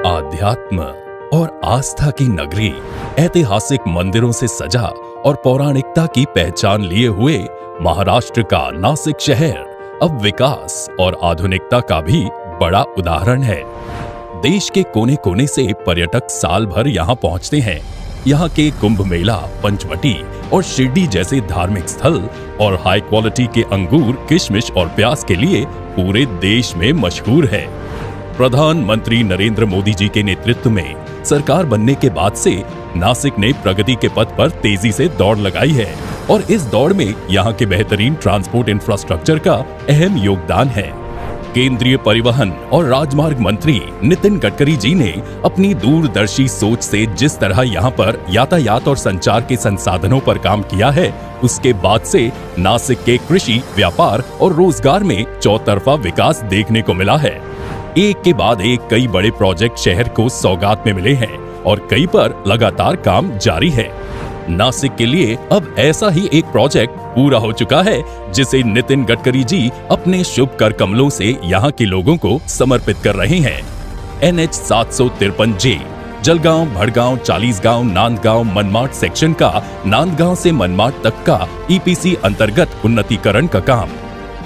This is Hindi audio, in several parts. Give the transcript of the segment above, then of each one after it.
आध्यात्म और आस्था की नगरी, ऐतिहासिक मंदिरों से सजा और पौराणिकता की पहचान लिए हुए महाराष्ट्र का नासिक शहर अब विकास और आधुनिकता का भी बड़ा उदाहरण है। देश के कोने कोने से पर्यटक साल भर यहाँ पहुँचते हैं। यहाँ के कुंभ मेला, पंचवटी और शिरडी जैसे धार्मिक स्थल और हाई क्वालिटी के अंगूर, किशमिश और प्याज के लिए पूरे देश में मशहूर है। प्रधानमंत्री नरेंद्र मोदी जी के नेतृत्व में सरकार बनने के बाद से नासिक ने प्रगति के पथ पर तेजी से दौड़ लगाई है और इस दौड़ में यहाँ के बेहतरीन ट्रांसपोर्ट इंफ्रास्ट्रक्चर का अहम योगदान है। केंद्रीय परिवहन और राजमार्ग मंत्री नितिन गडकरी जी ने अपनी दूरदर्शी सोच से जिस तरह यहाँ पर यातायात और संचार के संसाधनों पर काम किया है, उसके बाद से नासिक के कृषि, व्यापार और रोजगार में चौतरफा विकास देखने को मिला है। एक के बाद एक कई बड़े प्रोजेक्ट शहर को सौगात में मिले हैं और कई पर लगातार काम जारी है। नासिक के लिए अब ऐसा ही एक प्रोजेक्ट पूरा हो चुका है जिसे नितिन गडकरी जी अपने शुभ कर कमलों से यहाँ के लोगों को समर्पित कर रहे हैं। NH 753J Jalgaon, Bhadgaon, Chalisgaon, Nandgaon, Manmad section का नांदगांव से मनमाड तक का EPC अंतर्गत उन्नतीकरण का काम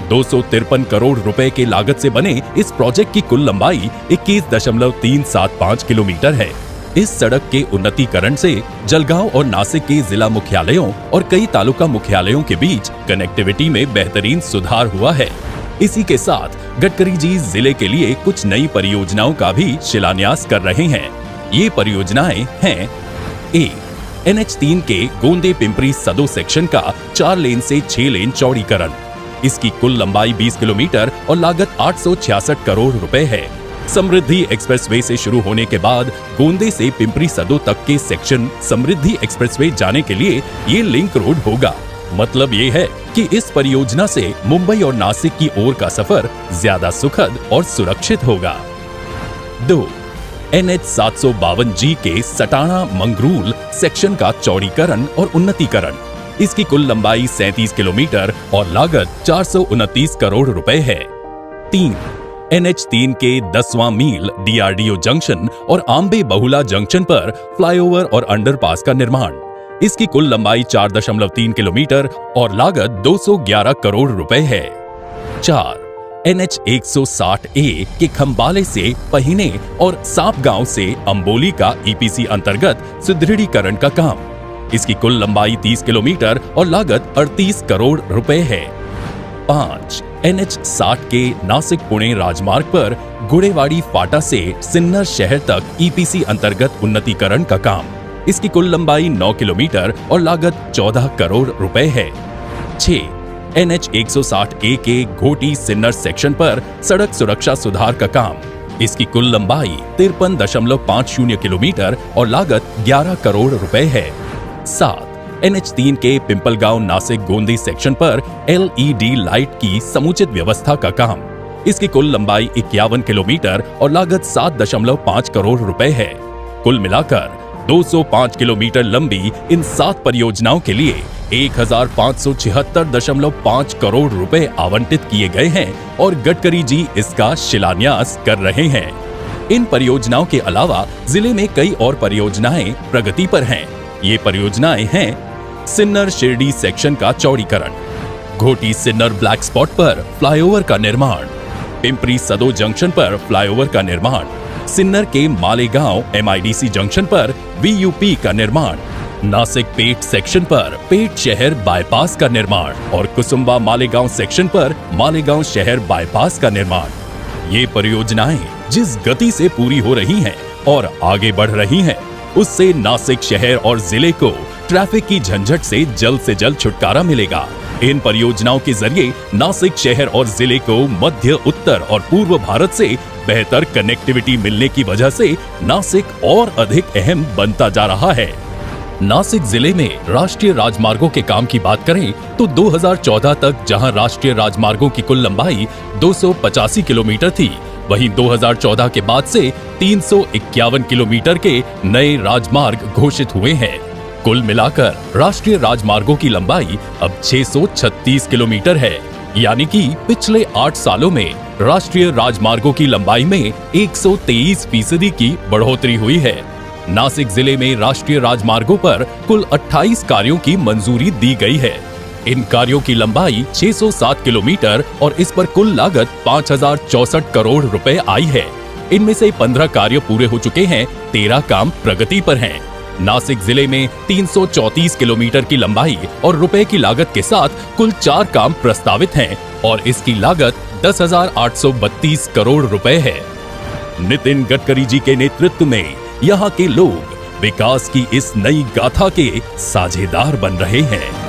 253 करोड़ रुपए के लागत से बने इस प्रोजेक्ट की कुल लंबाई 21.375 किलोमीटर है। इस सड़क के उन्नतीकरण से जलगांव और नासिक के जिला मुख्यालयों और कई तालुका मुख्यालयों के बीच कनेक्टिविटी में बेहतरीन सुधार हुआ है। इसी के साथ गडकरी जी जिले के लिए कुछ नई परियोजनाओं का भी शिलान्यास कर रहे हैं। ये परियोजनाएं हैं: NH 3 के गोंदे पिंपरी सदो सेक्शन का 4 लेन से 6 लेन चौड़ीकरण। इसकी कुल लंबाई 20 किलोमीटर और लागत 866 करोड़ रुपए है। समृद्धि एक्सप्रेसवे से शुरू होने के बाद गोंदे से पिंपरी सदो तक के सेक्शन समृद्धि एक्सप्रेसवे जाने के लिए ये लिंक रोड होगा। मतलब ये है कि इस परियोजना से मुंबई और नासिक की ओर का सफर ज्यादा सुखद और सुरक्षित होगा। 2. NH 752G के सटाणा मंगरूल सेक्शन का चौड़ीकरण और उन्नतीकरण। इसकी कुल लंबाई 37 किलोमीटर और लागत 429 करोड़ रुपए है। 3. NH 3 के 10वां मील DRDO जंक्शन और आंबे बहुला जंक्शन पर फ्लाईओवर और अंडरपास का निर्माण। इसकी कुल लंबाई 4.3 किलोमीटर और लागत 211 करोड़ रुपए है। 4. NH 160A के खंबाले से पहिने और सांपगांव से अंबोली का EPC अंतर्गत सुदृढ़ीकरण का काम। इसकी कुल लंबाई 30 किलोमीटर और लागत 38 करोड़ रुपए है। 5. NH 60 के नासिक पुणे राजमार्ग पर गुड़ेवाड़ी फाटा से सिन्नर शहर तक EPC अंतर्गत उन्नतीकरण का काम। इसकी कुल लंबाई 9 किलोमीटर और लागत 14 करोड़ रुपए है। 6. NH 160A के घोटी सिन्नर सेक्शन पर सड़क सुरक्षा सुधार का काम। इसकी कुल लंबाई 53.50 किलोमीटर और लागत 11 करोड़ रुपए है। 7. NH 3 के पिंपलगांव नासिक गोंदी सेक्शन पर LED लाइट की समुचित व्यवस्था का काम। इसकी कुल लंबाई 51 किलोमीटर और लागत 7.5 करोड़ रुपए है। कुल मिलाकर 205 किलोमीटर लंबी इन 7 परियोजनाओं के लिए 1576.5 करोड़ रुपए आवंटित किए गए हैं और गडकरी जी इसका शिलान्यास कर रहे हैं। इन परियोजनाओं के अलावा जिले में कई और परियोजनाएं प्रगति पर हैं। ये परियोजनाएं हैं: सिन्नर शिरडी सेक्शन का चौड़ीकरण, घोटी सिन्नर ब्लैक स्पॉट पर फ्लाईओवर का निर्माण, पिंपरी सदो जंक्शन पर फ्लाईओवर का निर्माण, सिन्नर के मालेगांव MIDC जंक्शन पर VUP का निर्माण, नासिक पेट सेक्शन पर पेट शहर बाईपास का निर्माण और कुसुम्बा मालेगांव सेक्शन पर मालेगांव शहर बाईपास का निर्माण। ये परियोजनाएं जिस गति से पूरी हो रही हैं और आगे बढ़ रही हैं, उससे नासिक शहर और जिले को ट्रैफिक की झंझट से जल्द छुटकारा मिलेगा। इन परियोजनाओं के जरिए नासिक शहर और जिले को मध्य, उत्तर और पूर्व भारत से बेहतर कनेक्टिविटी मिलने की वजह से नासिक और अधिक अहम बनता जा रहा है। नासिक जिले में राष्ट्रीय राजमार्गों के काम की बात करें तो 2014 तक जहां राष्ट्रीय राजमार्गों की कुल लंबाई 285 किलोमीटर थी, वहीं 2014 के बाद से 351 किलोमीटर के नए राजमार्ग घोषित हुए हैं। कुल मिलाकर राष्ट्रीय राजमार्गों की लंबाई अब 636 किलोमीटर है, यानी कि पिछले 8 सालों में राष्ट्रीय राजमार्गों की लंबाई में 123% की बढ़ोतरी हुई है। नासिक जिले में राष्ट्रीय राजमार्गों पर कुल 28 कार्यों की मंजूरी दी गई है। इन कार्यों की लंबाई 607 किलोमीटर और इस पर कुल लागत 5064 करोड़ रुपए आई है। इनमें से 15 कार्य पूरे हो चुके हैं, 13 काम प्रगति पर हैं। नासिक जिले में 334 किलोमीटर की लंबाई और रुपए की लागत के साथ कुल 4 काम प्रस्तावित हैं और इसकी लागत 10,832 करोड़ रुपए है। नितिन गडकरी जी के नेतृत्व में यहाँ के लोग विकास की इस नई गाथा के साझेदार बन रहे हैं।